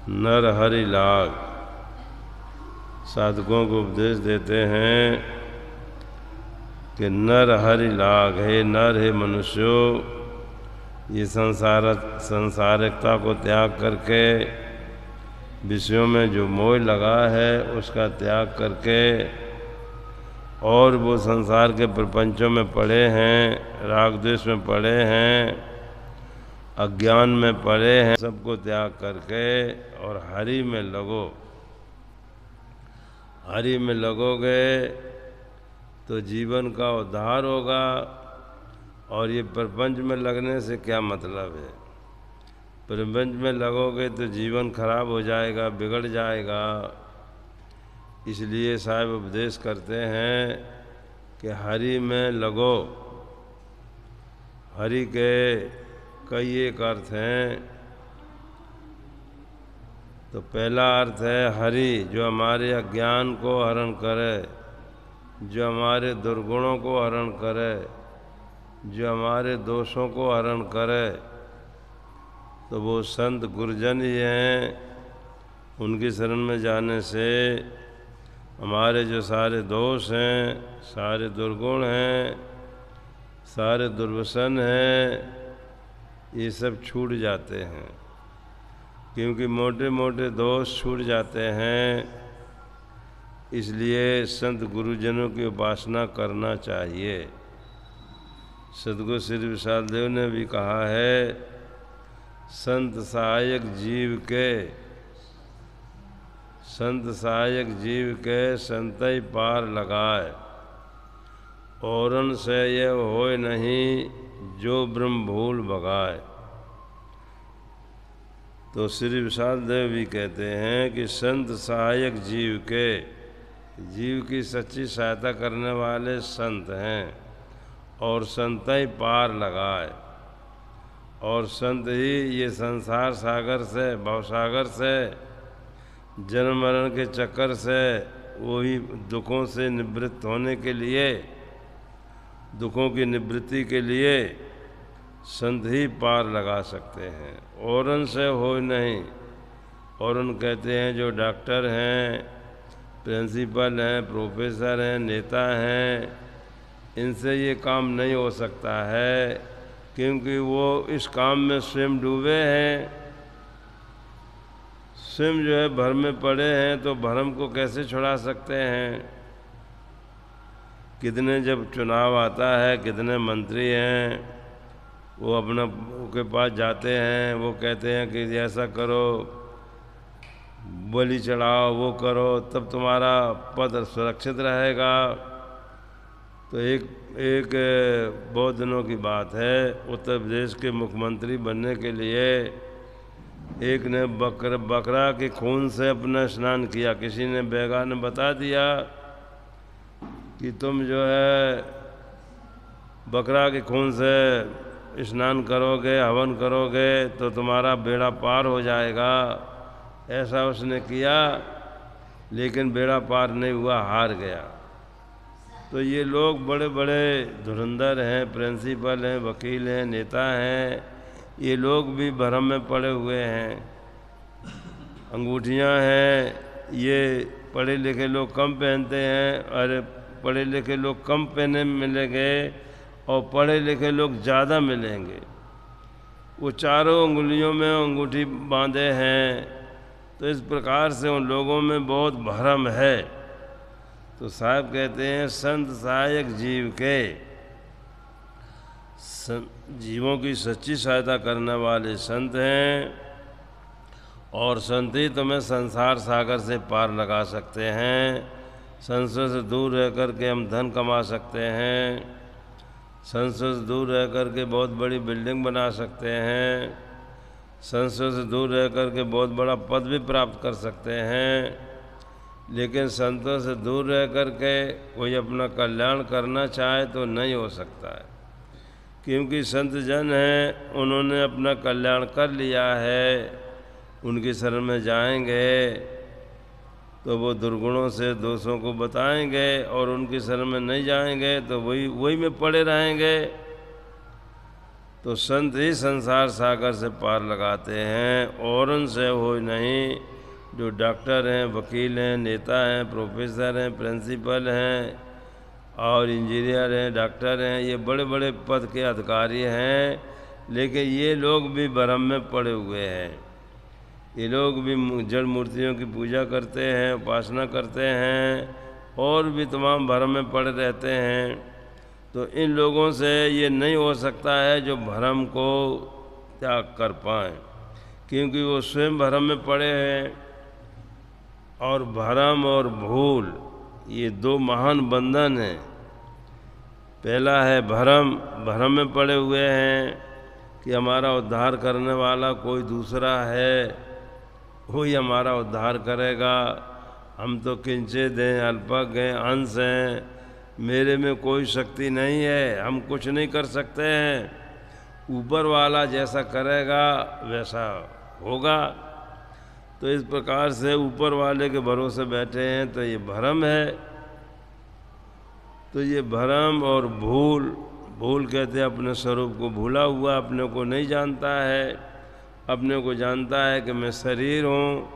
नर हरि लाग। साधकों को उपदेश देते हैं कि नर हरि लाग, हे नर, हे मनुष्यों, ये संसारिकता को त्याग करके, विषयों में जो मोह लगा है उसका त्याग करके, और वो संसार के प्रपंचों में पड़े हैं, राग द्वेष में पड़े हैं, अज्ञान में पड़े हैं, सबको त्याग करके और हरि में लगो। हरि में लगोगे तो जीवन का उद्धार होगा। और ये प्रपंच में लगने से क्या मतलब है? प्रपंच में लगोगे तो जीवन खराब हो जाएगा, बिगड़ जाएगा। इसलिए साहब उपदेश करते हैं कि हरि में लगो। हरि के कई एक अर्थ हैं। तो पहला अर्थ है हरि, जो हमारे अज्ञान को हरण करे, जो हमारे दुर्गुणों को हरण करे, जो हमारे दोषों को हरण करे। तो वो संत गुरुजन ही हैं। उनकी शरण में जाने से हमारे जो सारे दोष हैं, सारे दुर्गुण हैं, सारे दुर्व्यसन हैं, ये सब छूट जाते हैं। क्योंकि मोटे मोटे दोष छूट जाते हैं। इसलिए संत गुरुजनों की उपासना करना चाहिए। सद्गुरु श्री विशाल देव ने भी कहा है, संत सहायक जीव के, संत सहायक जीव के संतई पार लगाए, औरन से यह होए नहीं, जो ब्रह्म भूल भगाए। तो श्री विशाल देव भी कहते हैं कि संत सहायक जीव के, जीव की सच्ची सहायता करने वाले संत हैं, और संत ही पार लगाए। और संत ही ये संसार सागर से, भवसागर से, जन्म मरण के चक्कर से, वही दुखों से निवृत्त होने के लिए, दुखों की निवृत्ति के लिए संत ही पार लगा सकते हैं, औरन से हो नहीं। औरन कहते हैं जो डॉक्टर हैं, प्रिंसिपल हैं, प्रोफेसर हैं, नेता हैं, इनसे ये काम नहीं हो सकता है, क्योंकि वो इस काम में स्वयं डूबे हैं, स्वयं जो है भ्रम में पड़े हैं। तो भ्रम को कैसे छुड़ा सकते हैं? कितने जब चुनाव आता है, कितने मंत्री हैं, वो अपना के पास जाते हैं, वो कहते हैं कि ऐसा करो, बलि चढ़ाओ, वो करो, तब तुम्हारा पद सुरक्षित रहेगा। तो एक बहुत दिनों की बात है, उत्तर प्रदेश के मुख्यमंत्री बनने के लिए एक ने बकरा के खून से अपना स्नान किया। किसी ने बेगा ने बता दिया कि तुम जो है बकरा के खून से स्नान करोगे, हवन करोगे तो तुम्हारा बेड़ा पार हो जाएगा। ऐसा उसने किया, लेकिन बेड़ा पार नहीं हुआ, हार गया। तो ये लोग बड़े बड़े धुरंधर हैं, प्रिंसिपल हैं, वकील हैं, नेता हैं, ये लोग भी भ्रम में पड़े हुए हैं। अंगूठियां हैं, ये पढ़े लिखे लोग कम पहनते हैं, और पढ़े लिखे लोग कम पहने मिलेंगे और पढ़े लिखे लोग ज़्यादा मिलेंगे। वो चारों उंगलियों में अंगूठी बांधे हैं। तो इस प्रकार से उन लोगों में बहुत भ्रम है। तो साहब कहते हैं संत सहायक जीव के, जीवों की सच्ची सहायता करने वाले संत हैं, और संत ही तुम्हें संसार सागर से पार लगा सकते हैं। संसार से दूर रह कर के हम धन कमा सकते हैं, संसार से दूर रह कर के बहुत बड़ी बिल्डिंग बना सकते हैं, संसार से दूर रह कर के बहुत बड़ा पद भी प्राप्त कर सकते हैं। लेकिन संतों से दूर रह कर के कोई अपना कल्याण करना चाहे तो नहीं हो सकता है, क्योंकि संत जन हैं, उन्होंने अपना कल्याण कर लिया है। उनकी शरण में जाएंगे तो वो दुर्गुणों से दोषों को बताएंगे, और उनकी शरण में नहीं जाएंगे तो वही में पड़े रहेंगे। तो संत ही संसार सागर से पार लगाते हैं, औरन से हो नहीं। जो डॉक्टर हैं, वकील हैं, नेता हैं, प्रोफेसर हैं, प्रिंसिपल हैं और इंजीनियर हैं, डॉक्टर हैं, ये बड़े बड़े पद के अधिकारी हैं, लेकिन ये लोग भी भ्रम में पड़े हुए हैं। ये लोग भी जड़ मूर्तियों की पूजा करते हैं, उपासना करते हैं और भी तमाम भ्रम में पड़े रहते हैं। तो इन लोगों से ये नहीं हो सकता है जो भ्रम को त्याग कर पाएँ, क्योंकि वो स्वयं भ्रम में पड़े हैं। और भ्रम और भूल ये दो महान बंधन हैं। पहला है भ्रम, भ्रम में पड़े हुए हैं कि हमारा उद्धार करने वाला कोई दूसरा है, वही हमारा उद्धार करेगा। हम तो किंचित हैं, अल्पज्ञ हैं, अंश हैं, मेरे में कोई शक्ति नहीं है, हम कुछ नहीं कर सकते हैं, ऊपर वाला जैसा करेगा वैसा होगा। तो इस प्रकार से ऊपर वाले के भरोसे बैठे हैं, तो ये भ्रम है। तो ये भ्रम और भूल, भूल कहते हैं अपने स्वरूप को भूला हुआ, अपने को नहीं जानता है। अपने को जानता है कि मैं शरीर हूँ,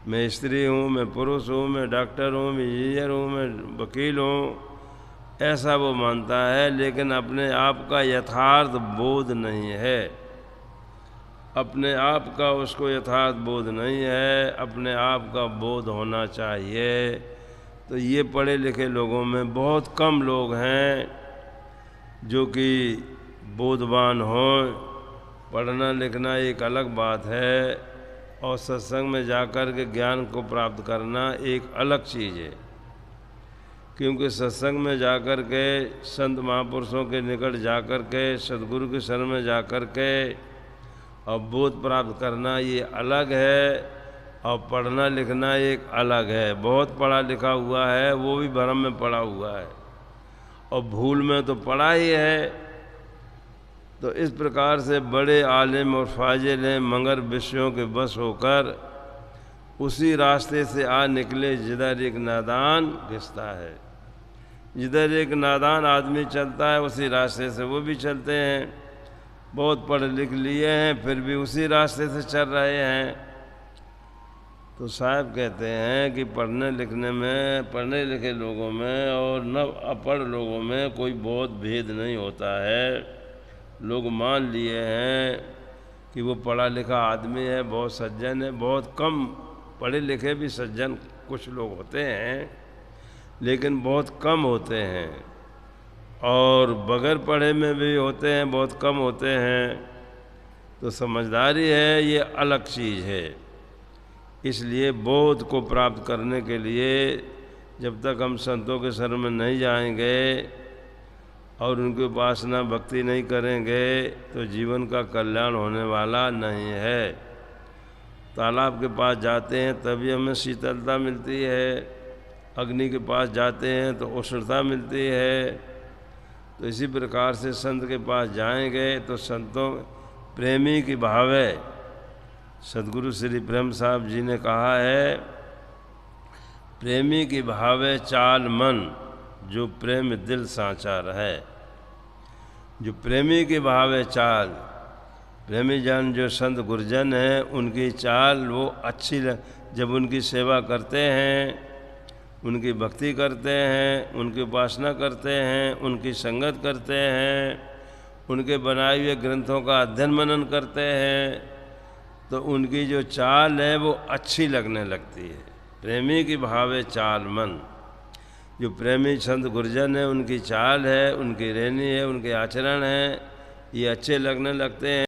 मैं स्त्री हूँ, मैं पुरुष हूँ, मैं डॉक्टर हूँ, मैं इंजीनियर हूँ, मैं वकील हूँ, ऐसा वो मानता है। लेकिन अपने आप का यथार्थ बोध नहीं है, अपने आप का उसको यथार्थ बोध नहीं है, अपने आप का बोध होना चाहिए। तो ये पढ़े लिखे लोगों में बहुत कम लोग हैं जो कि बोधवान हों। पढ़ना लिखना एक अलग बात है और सत्संग में जाकर के ज्ञान को प्राप्त करना एक अलग चीज़ है। क्योंकि सत्संग में जाकर के, संत महापुरुषों के निकट जाकर के, सदगुरु के शरण में जाकर के और बोध प्राप्त करना ये अलग है और पढ़ना लिखना एक अलग है। बहुत पढ़ा लिखा हुआ है वो भी भ्रम में पड़ा हुआ है और भूल में तो पड़ा ही है। तो इस प्रकार से बड़े आलिम और फाजिल हैं, मगर विषयों के बस होकर उसी रास्ते से आ निकले जिधर एक नादान घिसता है। जिधर एक नादान आदमी चलता है उसी रास्ते से वो भी चलते हैं। बहुत पढ़ लिख लिए हैं फिर भी उसी रास्ते से चल रहे हैं। तो साहब कहते हैं कि पढ़ने लिखने में, पढ़ने लिखे लोगों में और न अपढ़ लोगों में कोई बहुत भेद नहीं होता है। लोग मान लिए हैं कि वो पढ़ा लिखा आदमी है, बहुत सज्जन है। बहुत कम पढ़े लिखे भी सज्जन कुछ लोग होते हैं, लेकिन बहुत कम होते हैं। और बगैर पढ़े में भी होते हैं, बहुत कम होते हैं। तो समझदारी है ये अलग चीज़ है। इसलिए बोध को प्राप्त करने के लिए जब तक हम संतों के शरण में नहीं जाएंगे और उनकी उपासना भक्ति नहीं करेंगे तो जीवन का कल्याण होने वाला नहीं है। तालाब के पास जाते हैं तभी हमें शीतलता मिलती है, अग्नि के पास जाते हैं तो उष्णता मिलती है। तो इसी प्रकार से संत के पास जाएंगे तो संतों प्रेमी की भाव है। सदगुरु श्री ब्रह्म साहब जी ने कहा है, प्रेमी की भावे चाल मन, जो प्रेम दिल सांचा रहे। जो प्रेमी की भावे चाल, प्रेमी जन जो संत गुरुजन हैं उनकी चाल वो अच्छी जब उनकी सेवा करते हैं, उनकी भक्ति करते हैं, उनकी उपासना करते हैं, उनकी संगत करते हैं, उनके बनाए हुए ग्रंथों का अध्ययन मनन करते हैं, तो उनकी जो चाल है वो अच्छी लगने लगती है। प्रेमी की भावे चाल मन, जो प्रेमी संत गुरुजन है उनकी चाल है, उनकी रहनी है, उनके आचरण है, ये अच्छे लगने लगते हैं।